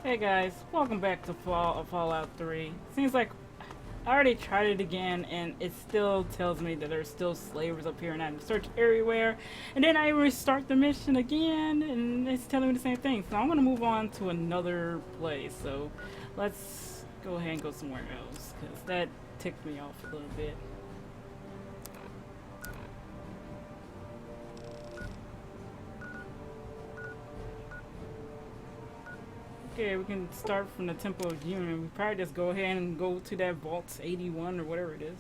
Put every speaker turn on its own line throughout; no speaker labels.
Hey guys, welcome back to Fallout 3. Seems like I already tried it again and it still tells me that there's still slavers up here and I have to search everywhere. And then I restart the mission again and it's telling me the same thing. So I'm going to move on to another place. So let's go ahead and go somewhere else because that ticked me off a little bit. Okay, we can start from the Temple of Union. We probably just go ahead and go to that Vault 81 or whatever it is.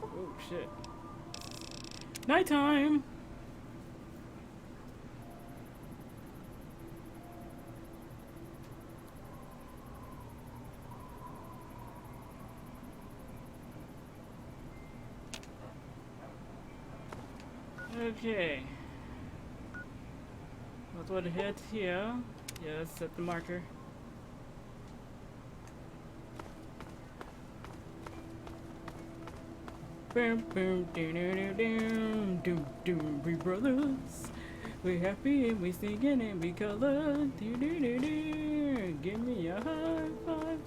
Oh shit. Nighttime! Okay. Let's go ahead here. Yeah, let's set the marker. Boom, boom, doom, doom, doom, doom, doom, we brothers. We're happy and we singing and we color. Doo, doo, doo, doo. Give me a high five.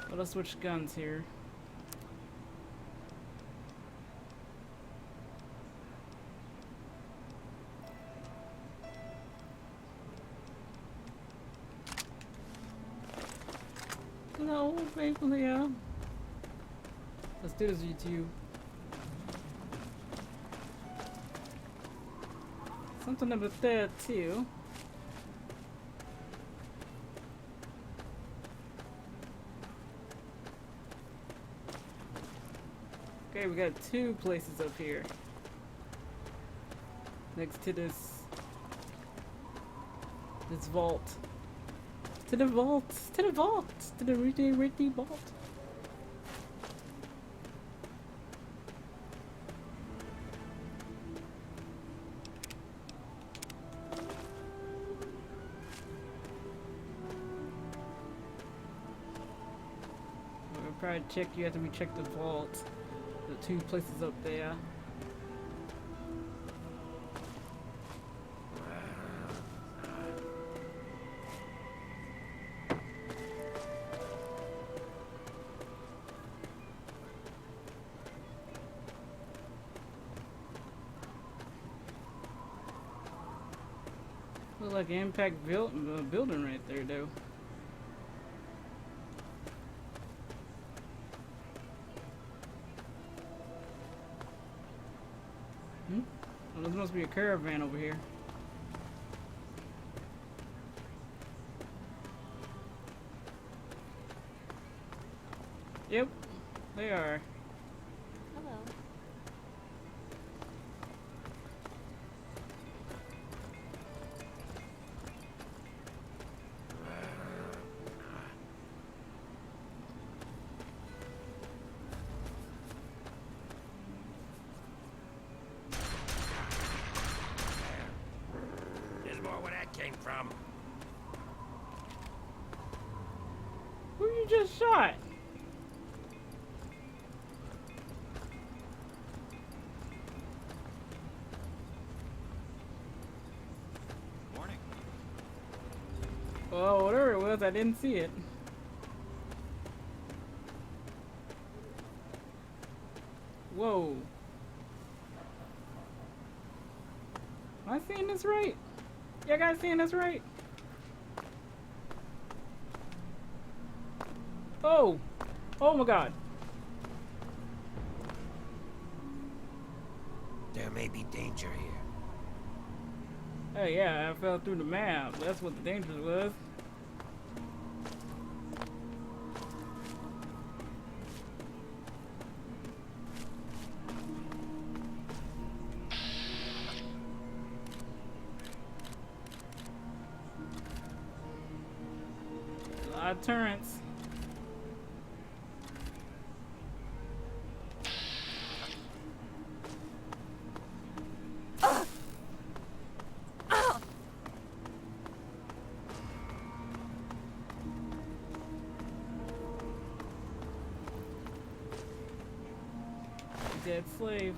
Well, let's switch guns here. Hello, faithfully. Let's do this, YouTube. Something about that too. Okay, we got two places up here. Next to this vault. To the vault! To the vault! To the Ritty vault! We'll probably check, you have to recheck the vault. The two places up there. Look like an impact building right there, though. Well, there must be a caravan over here. Yep, they are.
Hello.
There's more where that came from.
Who you just shot?
Morning.
Well, whatever it was, I didn't see it. Whoa. Am I seeing this right? Y'all guys seeing this right? Oh! Oh my god.
There may be danger here.
Hey, yeah, I fell through the map. That's what the danger was. A lot of turrets. Dead slave.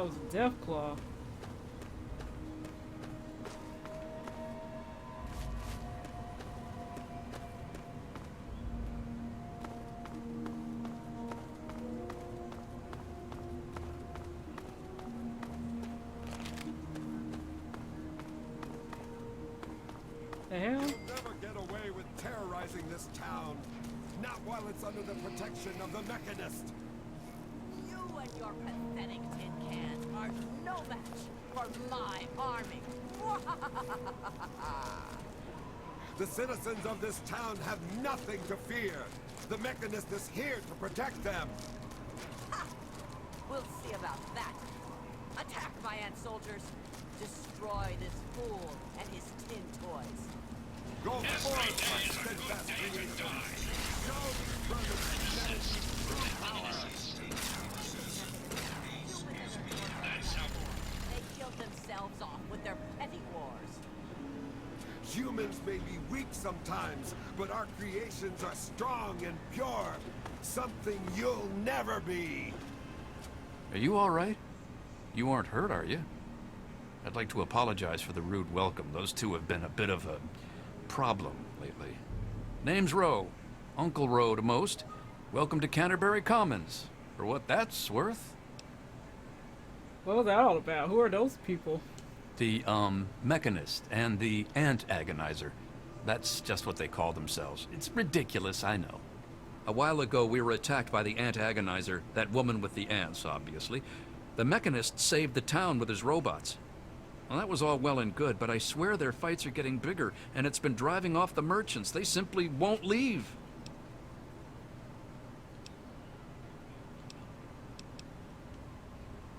that was a death claw. The hell?
You'll never get away with terrorizing this town. Not while it's under the protection of the Mechanist.
You and your pathetic tin cans are no match for my army.
The citizens of this town have nothing to fear. The Mechanist is here to protect them.
Ha! We'll see about that. Attack my ant soldiers. Destroy this fool and his tin toys.
Go forth, my steadfast creation. Show these brothers humanity true power.
They killed themselves off with their petty wars.
Humans may be weak sometimes, but our creations are strong and pure. Something you'll never be.
Are you all right? You aren't hurt, are you? I'd like to apologize for the rude welcome. Those two have been a bit of a problem lately. Name's Rowe. Uncle Rowe to most. Welcome to Canterbury Commons. For what that's worth.
What was that all about? Who are those people?
The, Mechanist and the Ant Agonizer. That's just what they call themselves. It's ridiculous, I know. A while ago, we were attacked by the Ant Agonizer, that woman with the ants, obviously. The Mechanist saved the town with his robots. Well, that was all well and good, but I swear their fights are getting bigger, and it's been driving off the merchants. They simply won't leave.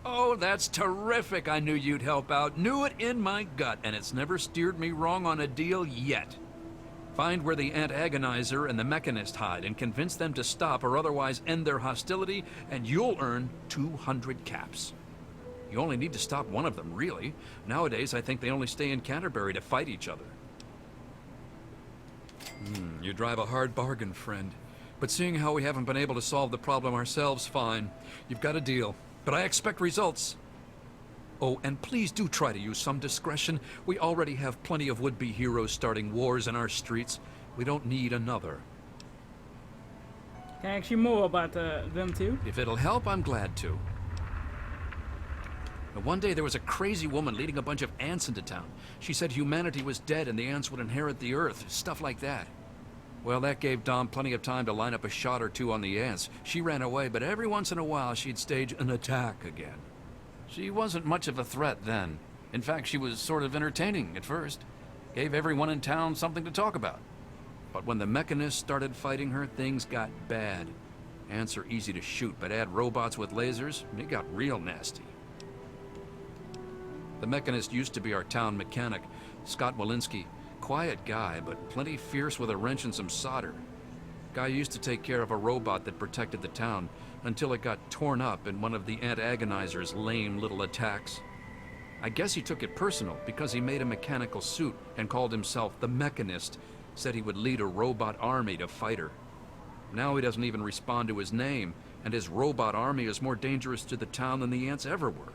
Oh, that's terrific. I knew you'd help out. Knew it in my gut, and it's never steered me wrong on a deal yet. Find where the Ant Agonizer and the Mechanist hide and convince them to stop or otherwise end their hostility, and you'll earn 200 caps. You only need to stop one of them, really. Nowadays, I think they only stay in Canterbury to fight each other. You drive a hard bargain, friend. But seeing how we haven't been able to solve the problem ourselves, fine. You've got a deal. But I expect results. Oh, and please do try to use some discretion. We already have plenty of would-be heroes starting wars in our streets. We don't need another.
Can I ask you more about them two?
If it'll help, I'm glad to. Now, one day there was a crazy woman leading a bunch of ants into town. She said humanity was dead and the ants would inherit the earth, stuff like that. Well, that gave Dom plenty of time to line up a shot or two on the ants. She ran away, but every once in a while she'd stage an attack again. She wasn't much of a threat then. In fact, she was sort of entertaining at first. Gave everyone in town something to talk about. But when the Mechanists started fighting her, things got bad. Ants are easy to shoot, but add robots with lasers, and it got real nasty. The Mechanist used to be our town mechanic, Scott Walensky. Quiet guy, but plenty fierce with a wrench and some solder. Guy used to take care of a robot that protected the town until it got torn up in one of the Ant Agonizer's lame little attacks. I guess he took it personal because he made a mechanical suit and called himself the Mechanist, said he would lead a robot army to fight her. Now he doesn't even respond to his name, and his robot army is more dangerous to the town than the ants ever were.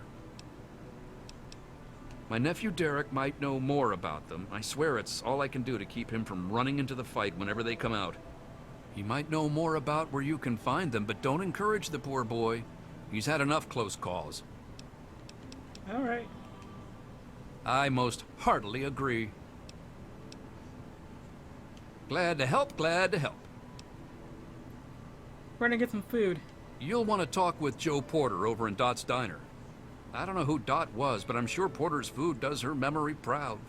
My nephew Derek might know more about them. I swear it's all I can do to keep him from running into the fight whenever they come out. He might know more about where you can find them, but don't encourage the poor boy. He's had enough close calls.
All right.
I most heartily agree. Glad to help, glad to help.
We're gonna get some food.
You'll want to talk with Joe Porter over in Dot's Diner. I don't know who Dot was, but I'm sure Porter's food does her memory proud.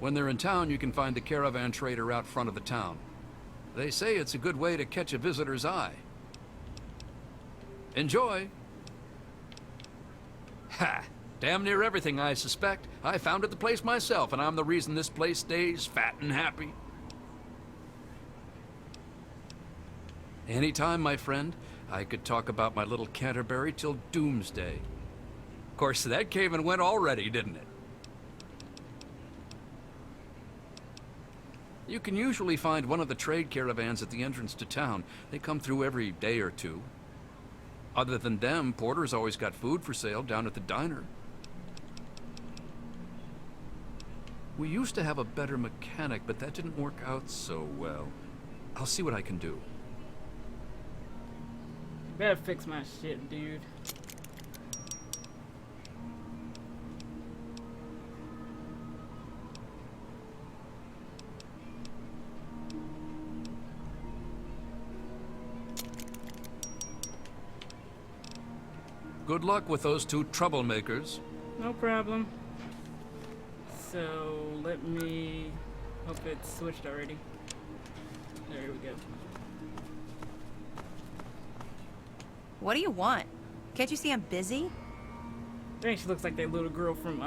When they're in town, you can find the caravan trader out front of the town. They say it's a good way to catch a visitor's eye. Enjoy! Ha! Damn near everything, I suspect. I founded the place myself, and I'm the reason this place stays fat and happy. Anytime, my friend. I could talk about my little Canterbury till doomsday. Of course, that came and went already, didn't it? You can usually find one of the trade caravans at the entrance to town. They come through every day or two. Other than them, Porter's always got food for sale down at the diner. We used to have a better mechanic, but that didn't work out so well. I'll see what I can do.
Better fix my shit, dude.
Good luck with those two troublemakers.
No problem. So, let me... Hope it's switched already. There we go.
What do you want? Can't you see I'm busy?
I think she looks like that little girl from,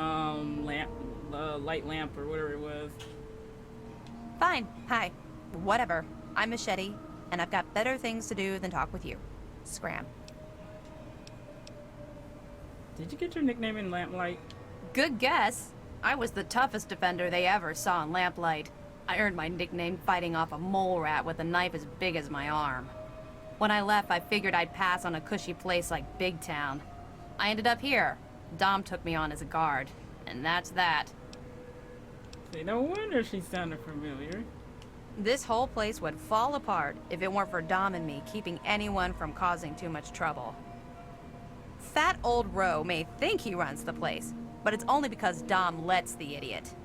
Light Lamp or whatever it was.
Fine. Hi. Whatever. I'm Machete, and I've got better things to do than talk with you. Scram.
Did you get your nickname in Lamplight?
Good guess. I was the toughest defender they ever saw in Lamplight. I earned my nickname fighting off a mole rat with a knife as big as my arm. When I left, I figured I'd pass on a cushy place like Big Town. I ended up here. Dom took me on as a guard, and that's that.
See, no wonder she sounded familiar.
This whole place would fall apart if it weren't for Dom and me keeping anyone from causing too much trouble. Fat old Roe may think he runs the place, but it's only because Dom lets the idiot.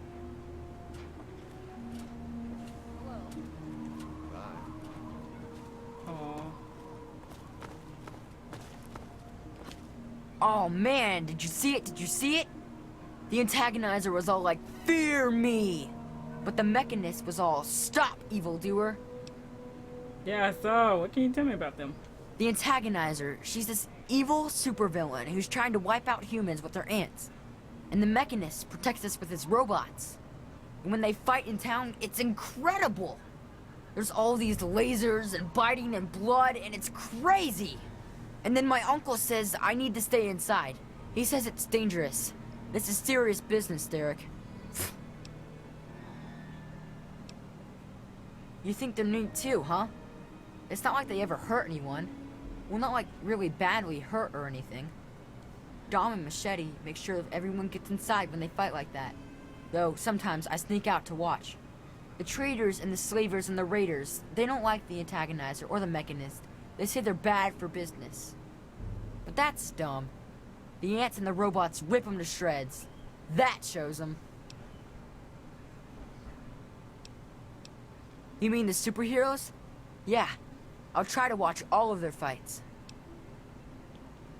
Aw.
Oh man, did you see it? Did you see it? The antagonizer was all like, "Fear me!" But the mechanist was all, "Stop, evildoer!"
Yeah, I saw. What can you tell me about them?
The antagonizer, she's this evil supervillain who's trying to wipe out humans with her ants. And the mechanist protects us with his robots. And when they fight in town, it's incredible! There's all these lasers and biting and blood, and it's crazy! And then my uncle says I need to stay inside. He says it's dangerous. This is serious business, Derek. You think they're neat too, huh? It's not like they ever hurt anyone. Well, not like really badly hurt or anything. Dom and Machete make sure that everyone gets inside when they fight like that. Though sometimes I sneak out to watch. The traders and the slavers and the raiders, they don't like the antagonizer or the mechanist. They say they're bad for business. But that's dumb. The ants and the robots rip them to shreds. That shows them. You mean the superheroes? Yeah. I'll try to watch all of their fights.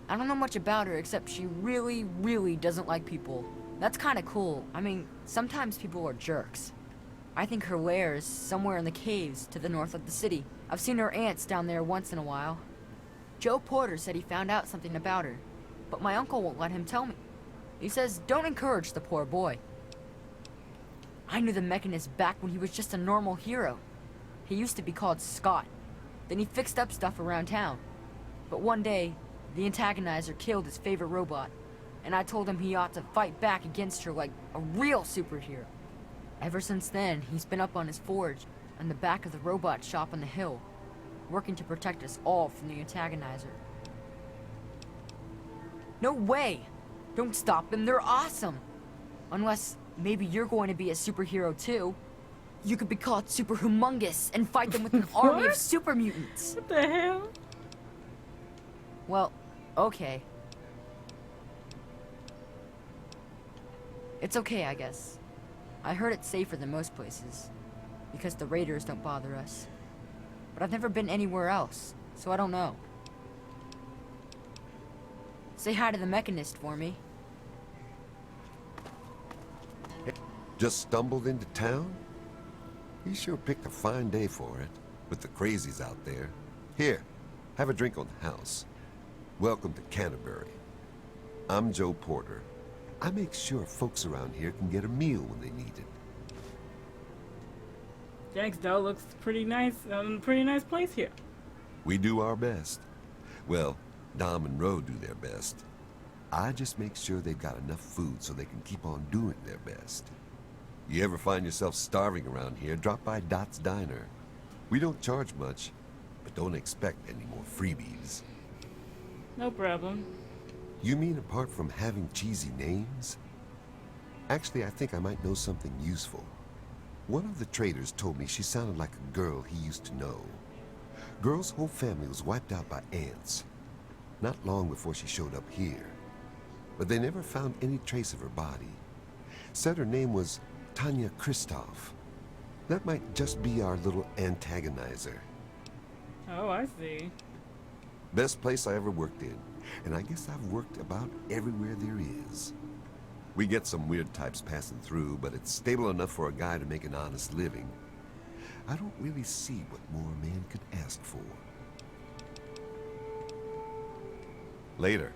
I don't know much about her except she really, really doesn't like people. That's kind of cool. I mean, sometimes people are jerks. I think her lair is somewhere in the caves to the north of the city. I've seen her ants down there once in a while. Joe Porter said he found out something about her, but my uncle won't let him tell me. He says, don't encourage the poor boy. I knew the mechanist back when he was just a normal hero. He used to be called Scott. Then he fixed up stuff around town. But one day, the antagonizer killed his favorite robot, and I told him he ought to fight back against her like a real superhero. Ever since then, he's been up on his forge, on the back of the robot shop on the hill, working to protect us all from the antagonizer. No way! Don't stop them, they're awesome! Unless, maybe you're going to be a superhero too. You could be called Super Humongous and fight them with an army of
What?
super mutants.
What the hell?
Well, okay. It's okay, I guess. I heard it's safer than most places, because the raiders don't bother us. But I've never been anywhere else, so I don't know. Say hi to the mechanist for me.
Just stumbled into town? You sure picked a fine day for it, with the crazies out there. Here, have a drink on the house. Welcome to Canterbury. I'm Joe Porter. I make sure folks around here can get a meal when they need it.
Jack's doll looks pretty nice. Pretty nice place here.
We do our best. Well, Dom and Ro do their best. I just make sure they've got enough food so they can keep on doing their best. You ever find yourself starving around here, drop by Dot's Diner. We don't charge much, but don't expect any more freebies.
No problem.
You mean apart from having cheesy names? Actually, I think I might know something useful. One of the traders told me she sounded like a girl he used to know. Girl's whole family was wiped out by ants. Not long before she showed up here. But they never found any trace of her body. Said her name was Tanya Kristoff. That might just be our little antagonizer.
Oh, I see.
Best place I ever worked in. And I guess I've worked about everywhere there is. We get some weird types passing through, but it's stable enough for a guy to make an honest living. I don't really see what more a man could ask for. Later.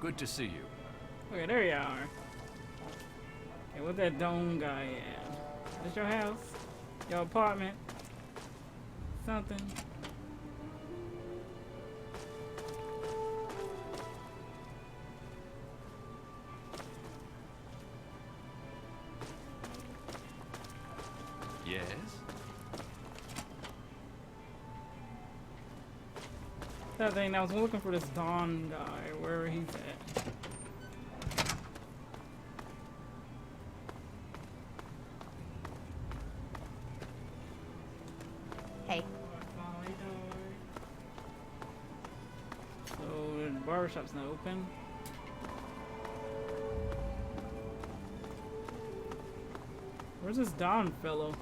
Good to see you.
Okay, there you are. Okay, what's that dome guy at? That's your house? Your apartment? Something?
Yes?
That thing, I was looking for this Don guy, wherever he's at.
Hey.
So the barbershop's not open. Where's this Don fellow?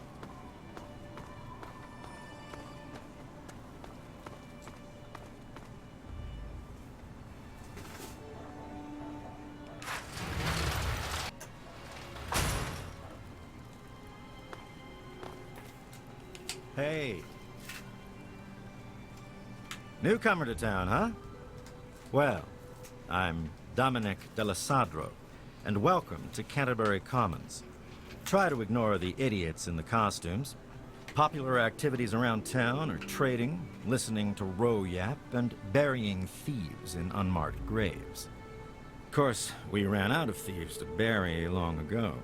Hey. Newcomer to town, huh? Well, I'm Dominic Delasadro, and welcome to Canterbury Commons. Try to ignore the idiots in the costumes. Popular activities around town are trading, listening to row yap, and burying thieves in unmarked graves. Of course, we ran out of thieves to bury long ago.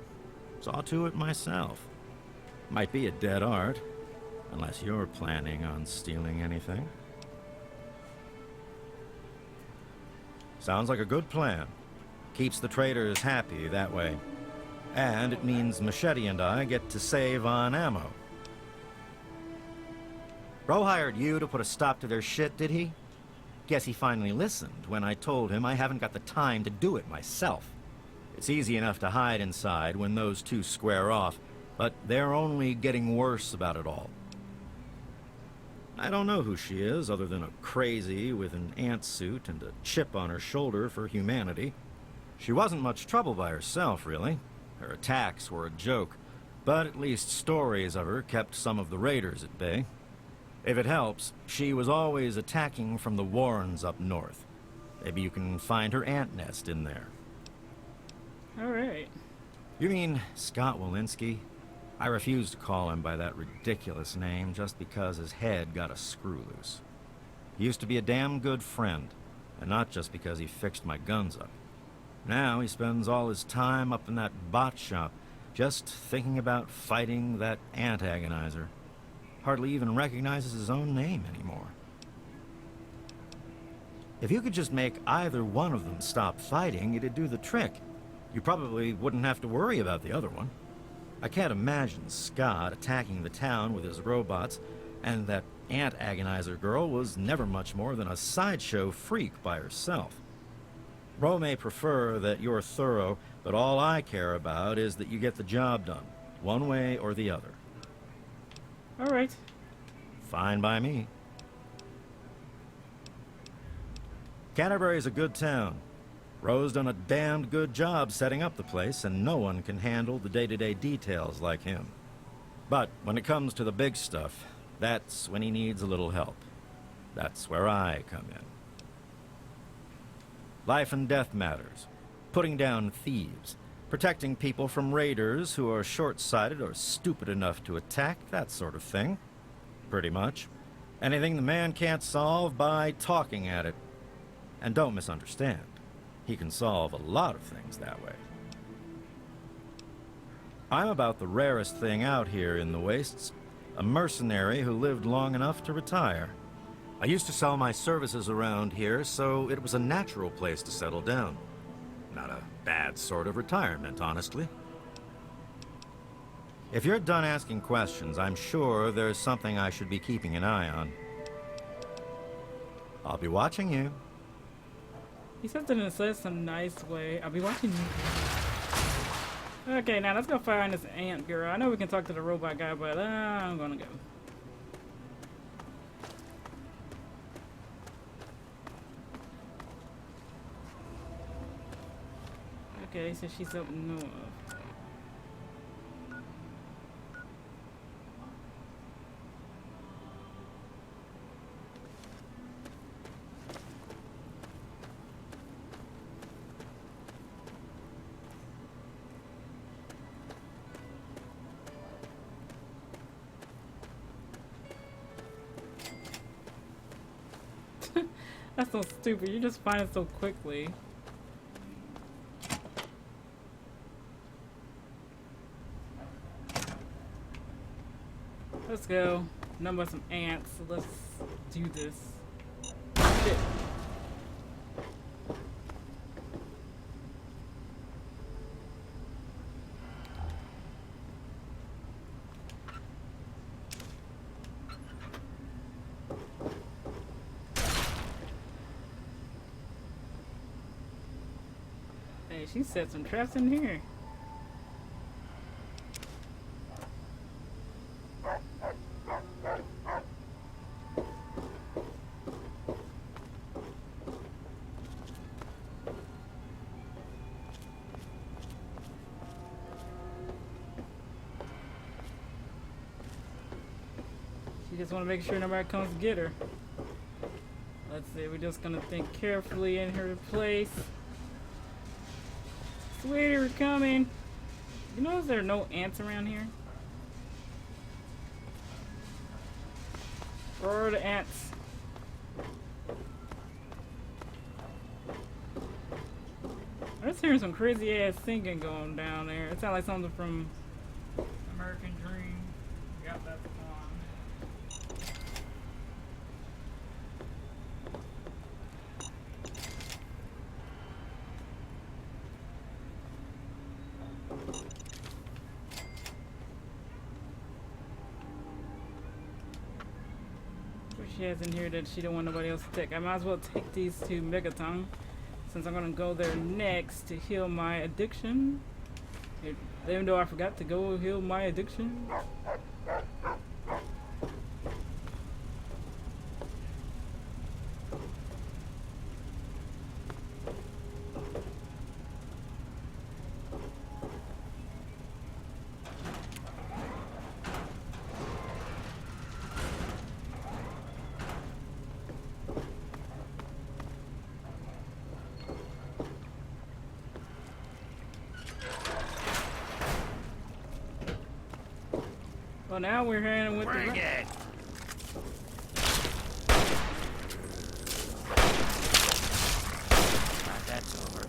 Saw to it myself. Might be a dead art. Unless you're planning on stealing anything. Sounds like a good plan. Keeps the traders happy that way. And it means Machete and I get to save on ammo. Bro hired you to put a stop to their shit, did he? Guess he finally listened when I told him I haven't got the time to do it myself. It's easy enough to hide inside when those two square off, but they're only getting worse about it all. I don't know who she is, other than a crazy with an ant suit and a chip on her shoulder for humanity. She wasn't much trouble by herself, really. Her attacks were a joke, but at least stories of her kept some of the raiders at bay. If it helps, she was always attacking from the warrens up north. Maybe you can find her ant nest in there.
Alright.
You mean Scott Walensky? I refuse to call him by that ridiculous name just because his head got a screw loose. He used to be a damn good friend, and not just because he fixed my guns up. Now he spends all his time up in that bot shop, just thinking about fighting that antagonizer. Hardly even recognizes his own name anymore. If you could just make either one of them stop fighting, it'd do the trick. You probably wouldn't have to worry about the other one. I can't imagine Scott attacking the town with his robots, and that ant agonizer girl was never much more than a sideshow freak by herself. Ro may prefer that you're thorough, but all I care about is that you get the job done, one way or the other.
Alright.
Fine by me. Canterbury's a good town. Ro's done a damned good job setting up the place, and no one can handle the day-to-day details like him. But when it comes to the big stuff, that's when he needs a little help. That's where I come in. Life and death matters. Putting down thieves. Protecting people from raiders who are short-sighted or stupid enough to attack, that sort of thing. Pretty much. Anything the man can't solve by talking at it. And don't misunderstand. He can solve a lot of things that way. I'm about the rarest thing out here in the wastes. A mercenary who lived long enough to retire. I used to sell my services around here, so it was a natural place to settle down. Not a bad sort of retirement, honestly. If you're done asking questions, I'm sure there's something I should be keeping an eye on. I'll be watching you.
He says it in some nice way. I'll be watching you. Okay, now let's go find this ant girl. I know we can talk to the robot guy, but I'm gonna go. Okay, he says she's up north. That's so stupid. You just find it so quickly. Let's go. Number some ants. Let's do this. Shit. Hey, she set some traps in here. She just want to make sure nobody comes to get her. Let's see, we're just gonna think carefully in her place. Sweetie, we're coming. You notice there are no ants around here? Where are the ants? I'm just hearing some crazy ass singing going down there. It sounds like something from American Dream. Got that on. She has in here that she don't want nobody else to take. I might as well take these to Megaton since I'm gonna go there next to heal my addiction. Even though I forgot to go heal my addiction. Well, now we're heading with
Bring
the
it! That's over.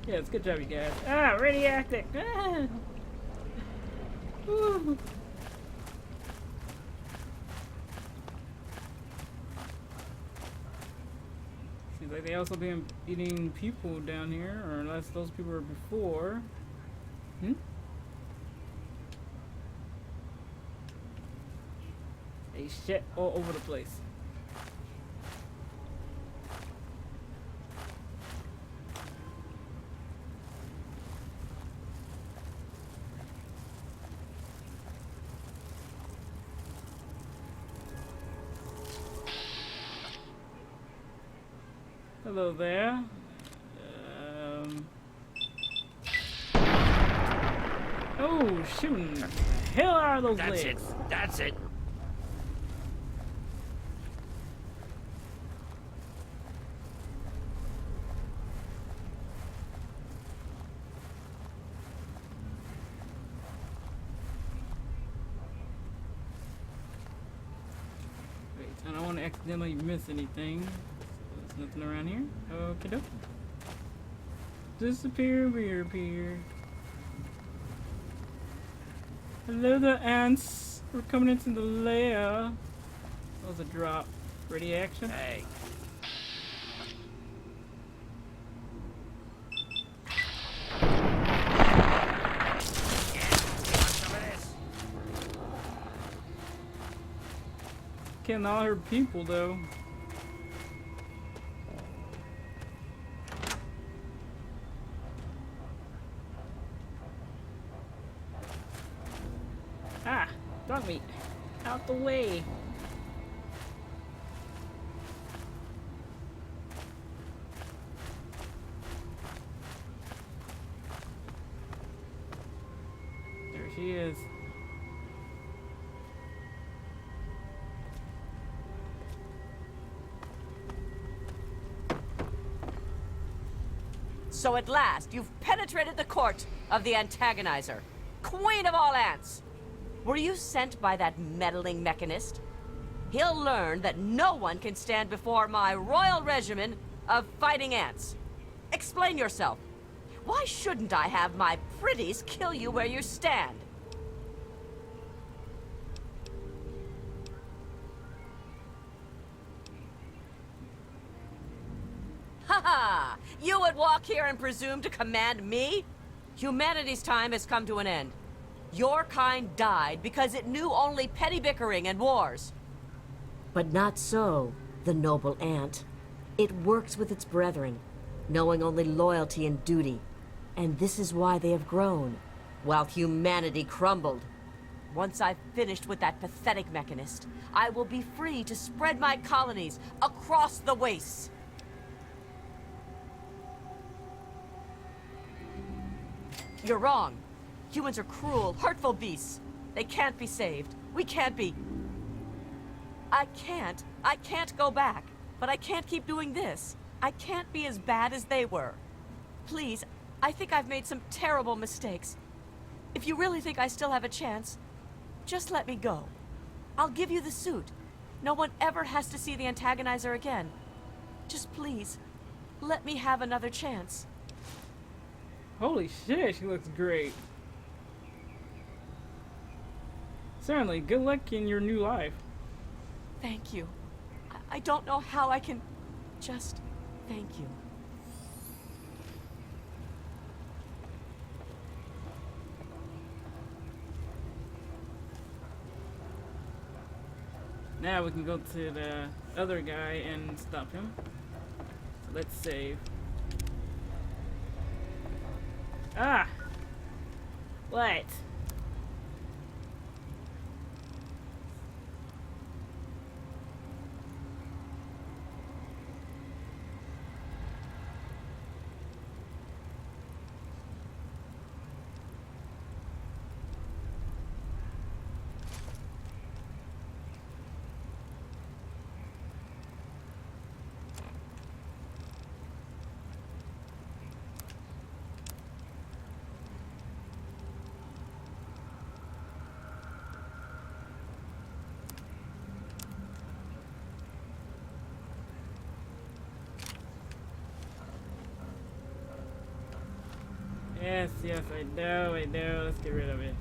Yes, good job, you guys. Ah, radioactive. Ah. Woo. Seems like they also been eating people down here, or unless those people were before. Hmm? They shit all over the place. Hello there. Oh, shooting the hell out of those
That's
legs.
it. That's it.
Wait, I don't want to accidentally miss anything. There's nothing around here. Okay, doke. Disappear, reappear. Hello, the ants. We're coming into the lair. That was a drop. Ready action?
Hey.
Killing all her people, though. Ah, dog meat. Out the way. There she is.
So at last, you've penetrated the court of the antagonizer, queen of all ants. Were you sent by that meddling mechanist? He'll learn that no one can stand before my royal regimen of fighting ants. Explain yourself. Why shouldn't I have my pretties kill you where you stand? Ha! You would walk here and presume to command me? Humanity's time has come to an end. Your kind died because it knew only petty bickering and wars.
But not so, the noble ant. It works with its brethren, knowing only loyalty and duty. And this is why they have grown, while humanity crumbled.
Once I've finished with that pathetic mechanist, I will be free to spread my colonies across the wastes. You're wrong. Humans are cruel, hurtful beasts. They can't be saved. We can't be. I can't go back. But I can't keep doing this. I can't be as bad as they were. Please, I think I've made some terrible mistakes. If you really think I still have a chance, just let me go. I'll give you the suit. No one ever has to see the antagonizer again. Just please, let me have another chance.
Holy shit, she looks great. Certainly, good luck in your new life.
Thank you. I don't know how I can just thank you.
Now we can go to the other guy and stop him. Let's save. Ah! What? Yes, I know. Let's get rid of it.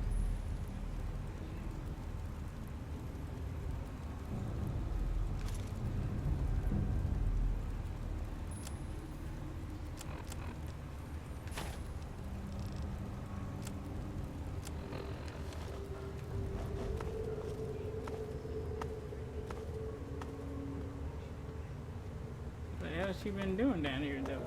What the hell has she been doing down here, though?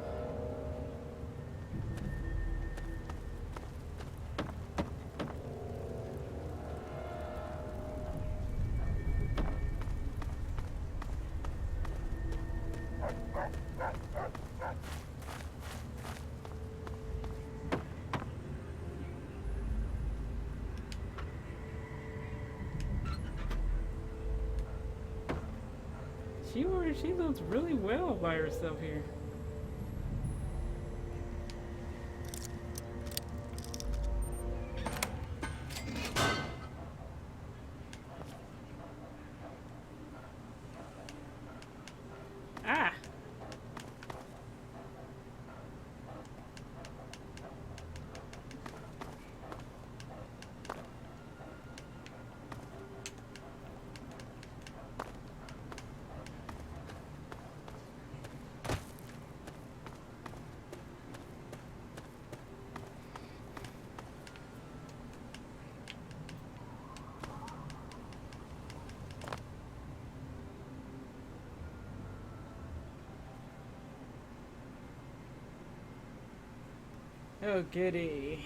She looks really well by herself here. Oh, goody.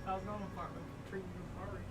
I was going to apartment, treating you party.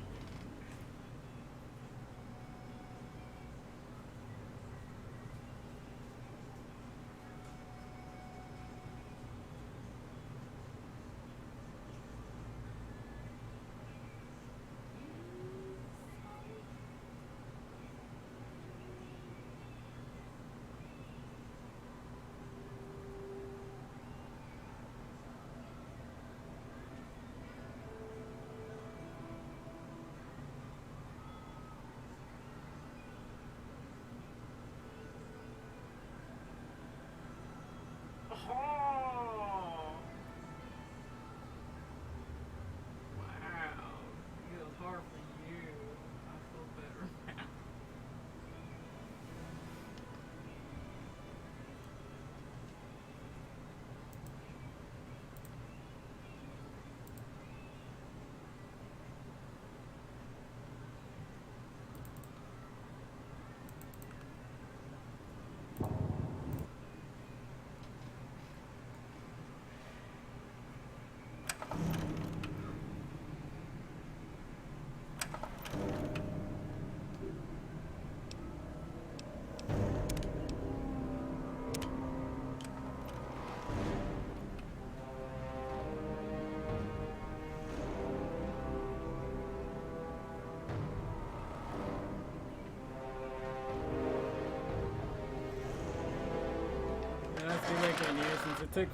Let's be like that here since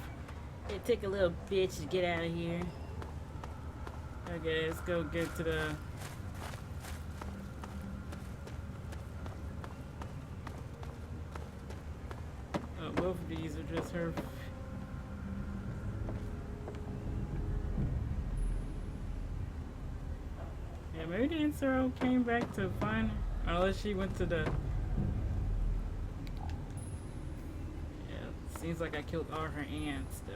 it took a little bitch to get out of here. Okay, let's go get to the both of these are just her. Yeah, maybe the Insero came back to find her. Unless she went to the. Seems like I killed all her ants, though.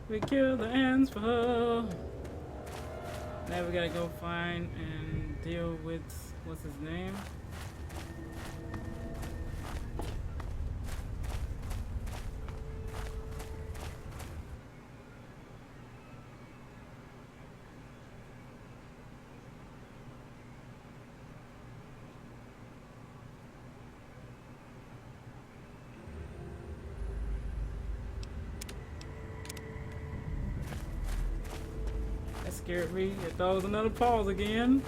We killed the ants for her. Now we gotta go find and deal with what's his name? Scared me. I thought it was another pause again.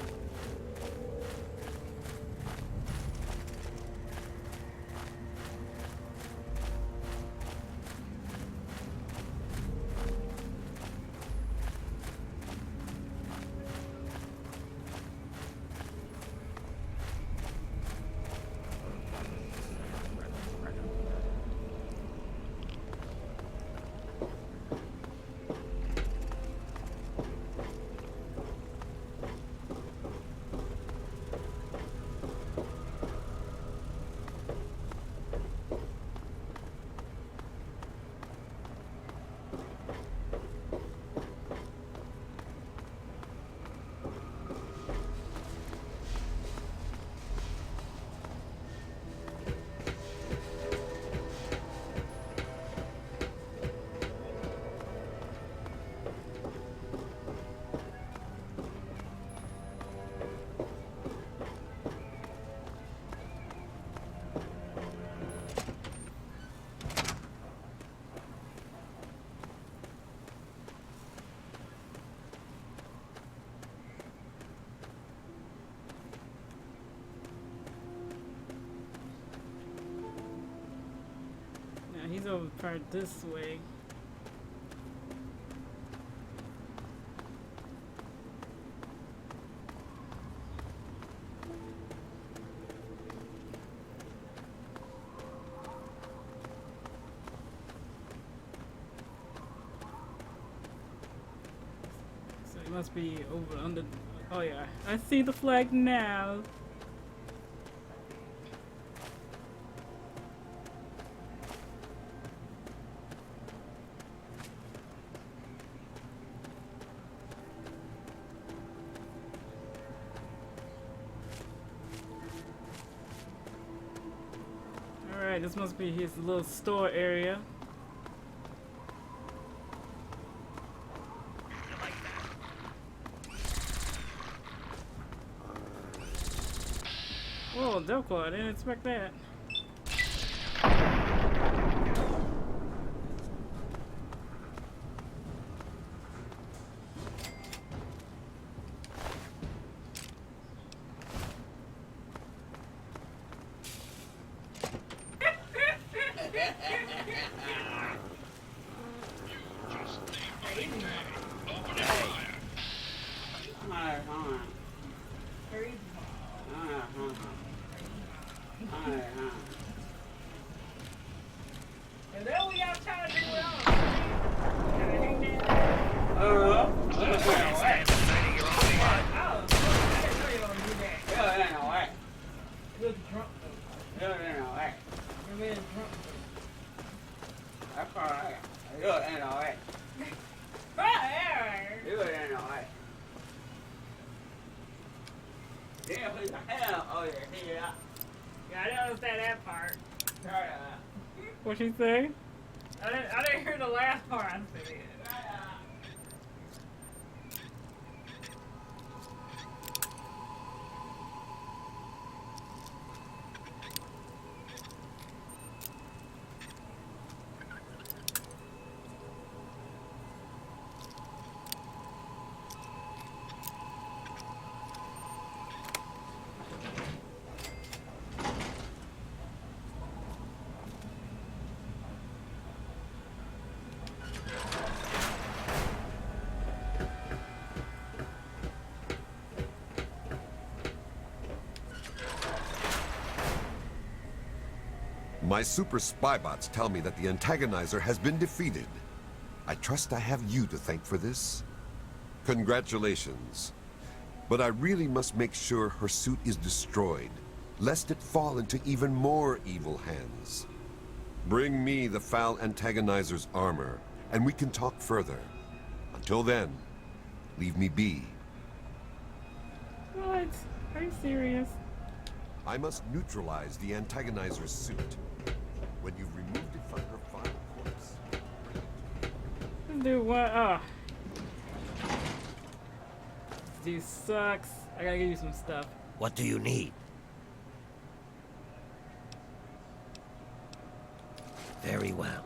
go part this way. So it must be over under. Oh yeah, I see the flag now. Alright, this must be his little store area. Oh, Delco, I didn't expect that. What'd she say? I didn't hear the last part. I'm saying.
My super spy bots tell me that the antagonizer has been defeated. I trust I have you to thank for this. Congratulations. But I really must make sure her suit is destroyed, lest it fall into even more evil hands. Bring me the foul antagonizer's armor, and we can talk further. Until then, leave me be.
What? Are you serious?
I must neutralize the antagonizer's suit. When you've removed it from her final corpse,
This dude, what? Oh. This dude sucks. I gotta give you some stuff.
What do you need? Very well.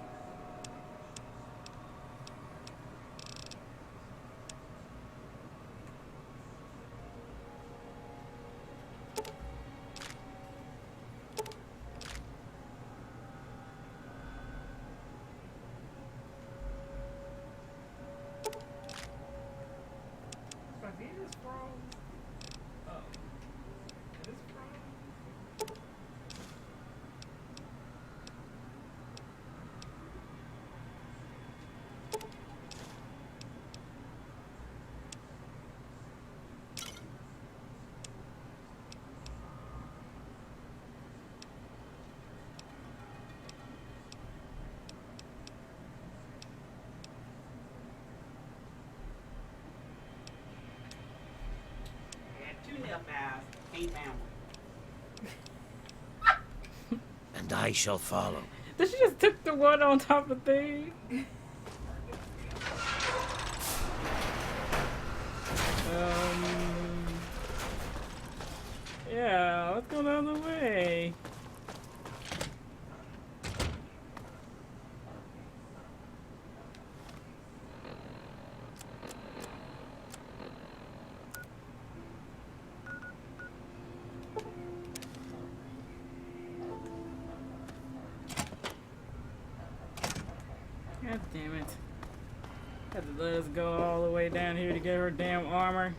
And I shall follow.
Did she just took the one on top of thing? Yeah, let's go the other way. let us go all the way down here to get her damn armor.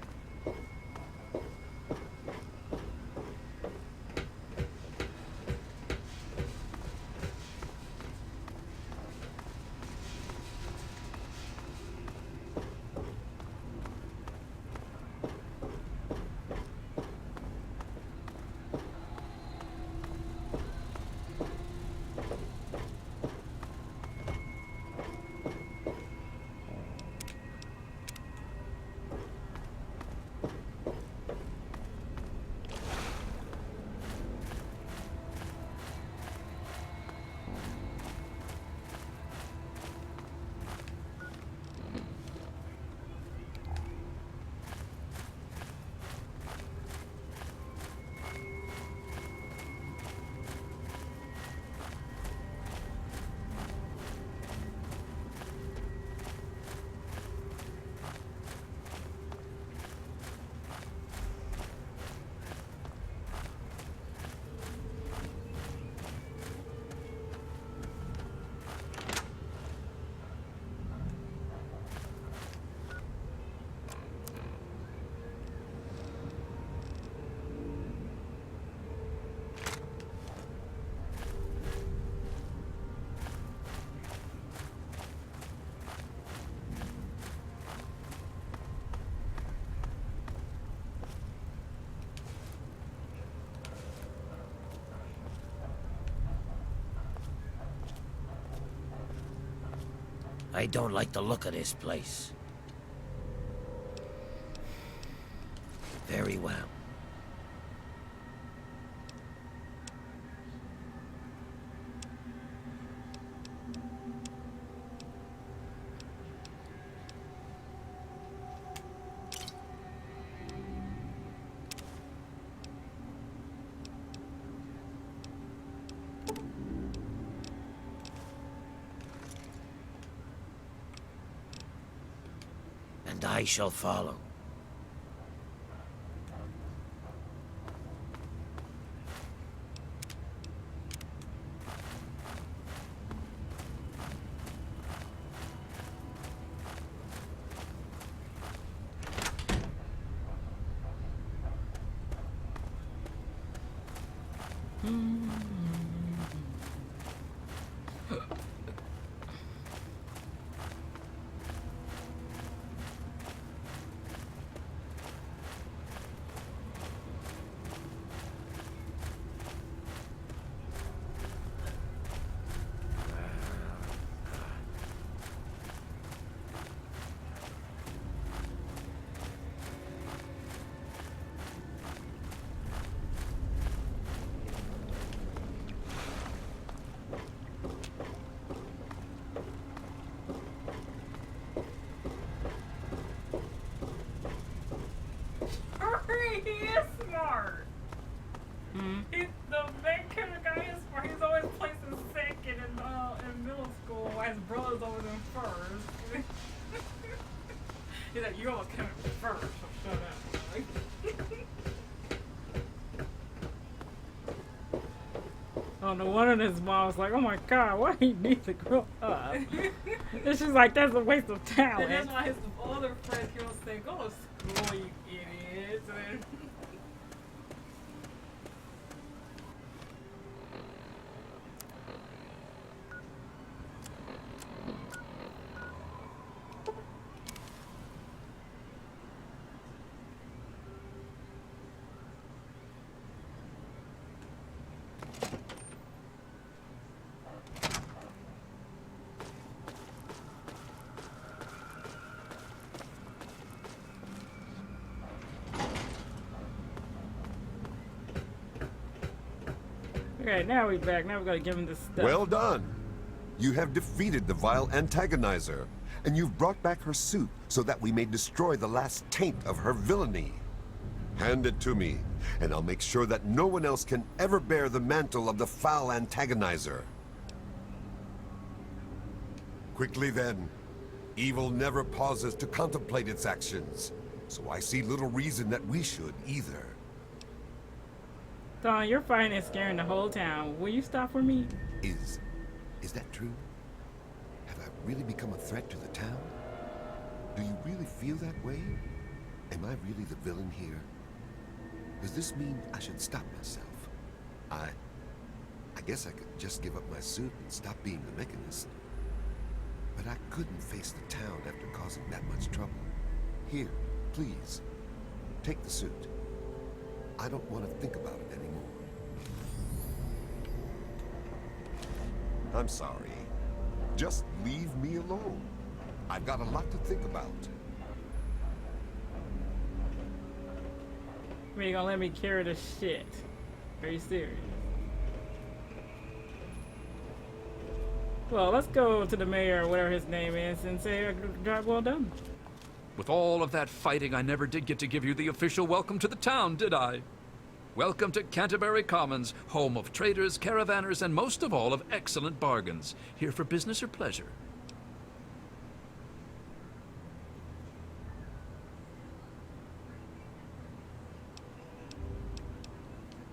I don't like the look of this place. Very well. And I shall follow.
He is smart. He's the main character guy is smart. He's always placing second in middle school while his brother's always in first. He's like, you almost came in first, so shut up. Oh, no wonder his mom's like, oh my god, why he needs to grow up? And she's like, that's a waste of talent. And that's why his other friends keep on saying, go to school, you idiots. Okay, now we're back. Now we gotta give him this stuff.
Well done. You have defeated the vile antagonizer, and you've brought back her suit so that we may destroy the last taint of her villainy. Hand it to me, and I'll make sure that no one else can ever bear the mantle of the foul antagonizer. Quickly then. Evil never pauses to contemplate its actions, so I see little reason that we should either.
Don, you're fighting and scaring the whole town. Will you stop for me?
Is that true? Have I really become a threat to the town? Do you really feel that way? Am I really the villain here? Does this mean I should stop myself? I guess I could just give up my suit and stop being the mechanist. But I couldn't face the town after causing that much trouble. Here, please, take the suit. I don't want to think about it anymore. I'm sorry. Just leave me alone. I've got a lot to think about.
I mean, you gonna let me carry the shit? Are you serious? Well, let's go to the mayor, or whatever his name is, and say, job well done.
With all of that fighting, I never did get to give you the official welcome to the town, did I? Welcome to Canterbury Commons, home of traders, caravanners, and most of all, of excellent bargains. Here for business or pleasure?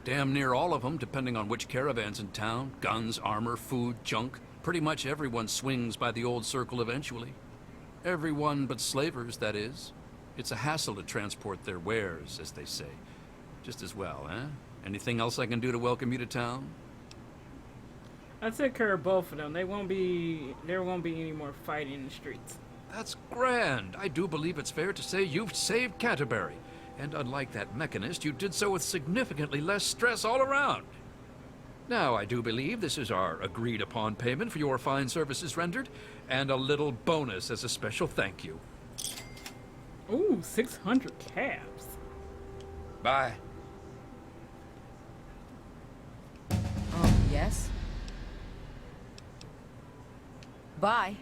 Damn near all of them, depending on which caravan's in town. Guns, armor, food, junk. Pretty much everyone swings by the old circle eventually. Everyone but slavers, that is. It's a hassle to transport their wares, as they say. Just as well, eh? Anything else I can do to welcome you to town?
I'll take care of both of them. There won't be any more fighting in the streets.
That's grand. I do believe it's fair to say you've saved Canterbury. And unlike that mechanist, you did so with significantly less stress all around. Now, I do believe this is our agreed-upon payment for your fine services rendered, and a little bonus as a special thank you.
Ooh, 600 cabs.
Bye.
Yes? Bye.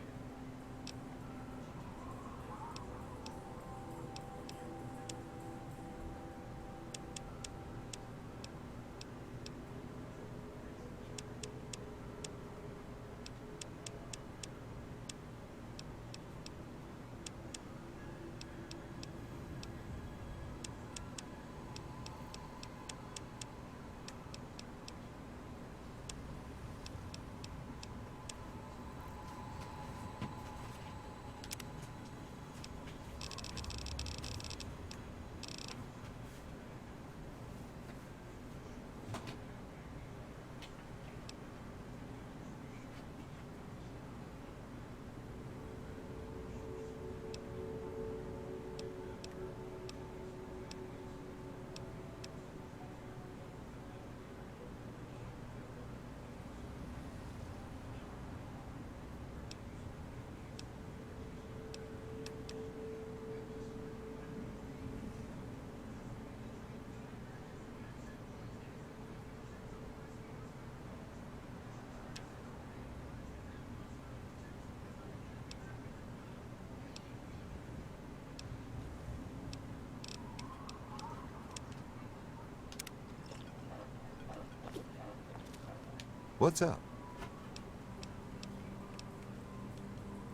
What's up?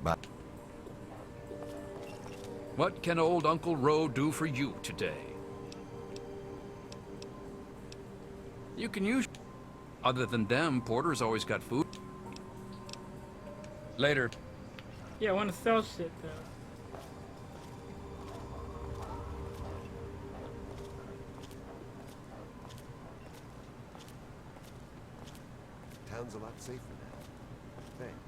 Bye.
What can old Uncle Ro do for you today? You can use... Other than them, Porter's always got food. Later.
Yeah, I want to sell shit, though.
Town's a lot safer now. Thanks.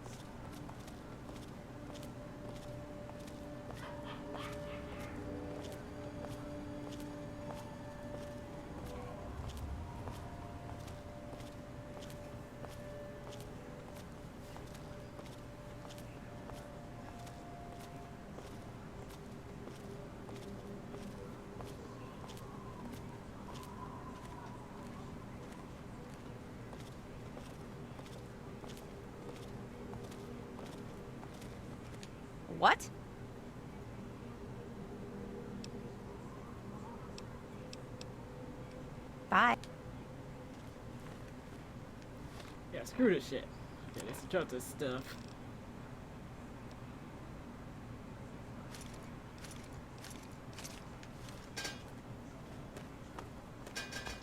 What? Bye.
Yeah, screw this shit. Okay, let's drop this stuff.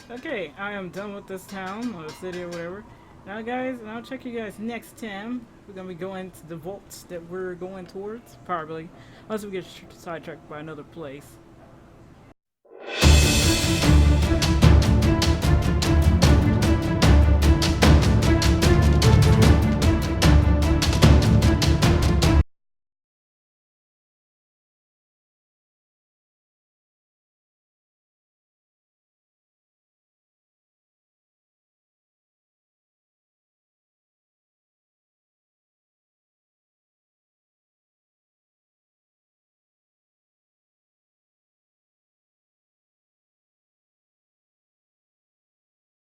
Okay, I am done with this town, or the city, or whatever. Now, guys, and I'll check you guys next time. we're gonna be going to the vaults that we're going towards, probably, unless we get sidetracked by another place.